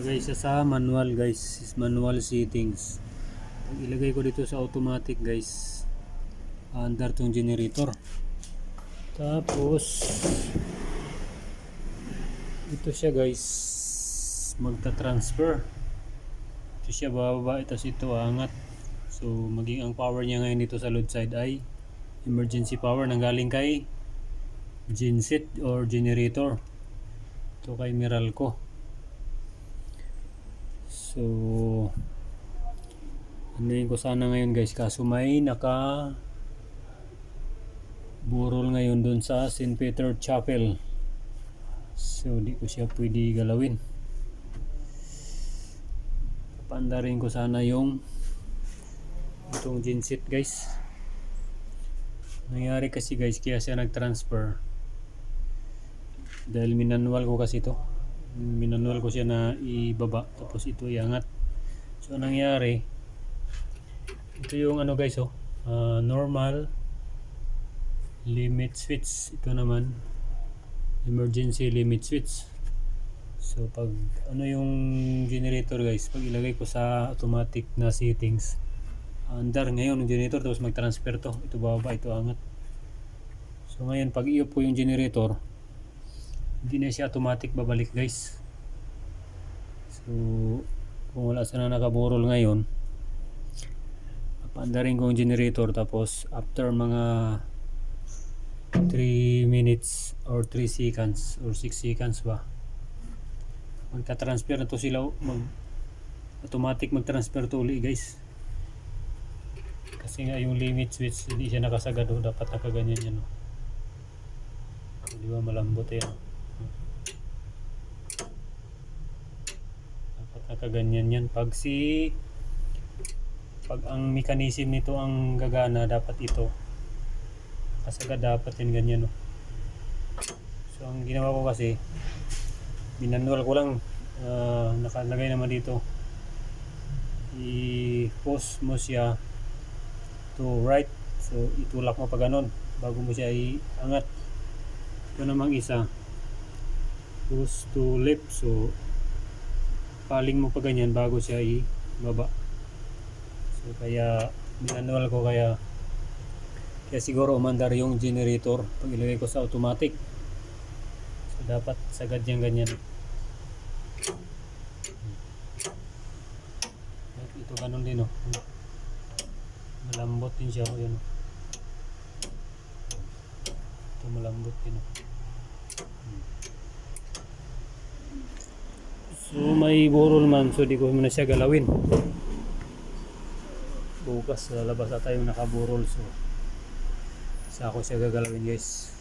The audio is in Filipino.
Lagay siya sa manual guys, manual settings. Pag ilagay ko dito sa automatic guys, under tong generator. Tapos ito siya guys, magta-transfer. Ito siya bababa, tapos ito aangat. So maging ang power niya ngayon dito sa load side ay emergency power nanggaling kay genset or generator. Ito kay Meralco. So anuin ko sana ngayon guys, kaso may naka burol ngayon dun sa St. Peter Chapel. So di ko siya pwede galawin. Paandarin ko sana yung itong genset guys. Nangyari kasi guys, kaya siya nag-transfer dahil minanual ko kasi ito. Minanual ko siya na ibaba, tapos ito iangat. So nangyari, ito yung ano guys, normal limit switch. Ito naman emergency limit switch. So pag ano yung generator guys, pag ilagay ko sa automatic na settings, under ngayon yung generator, tapos mag-transfer to. Ito bababa, ito angat. So ngayon pag i-off ko yung generator, hindi na siya automatic babalik guys. So kung wala sana nakaburol ngayon, paandarin ko yung generator, tapos after mga 3 minutes or 3 seconds or 6 seconds ba, magka-transfer na to sila, automatic mag-transfer to uli guys. Kasi nga yung limit switch hindi siya nakasagad, dapat nakaganyan yan. Di ba malambot yan? Dapat nakaganyan yan. Pag ang mechanism nito ang gagana, dapat ito kasagad, dapat yan ganyan. So ang ginawa ko kasi, minanual ko lang, nakalagay naman dito, i-pause mo siya to right. So itulak mo pa ganon bago mo siya iangat. Ito namang isa, pause to left. So paling mo pa ganyan bago siya ibaba. So kaya minanual ko, kaya siguro umandar yung generator pag ilagay ko sa automatic. So dapat sagad yung ganyan. Ito ganun din malambot din siya. Yan. Ito malambot din. So may burol man, so di ko muna siya galawin. Bukas lalabas na tayong nakaburol, so sa ako siya gagalawin guys.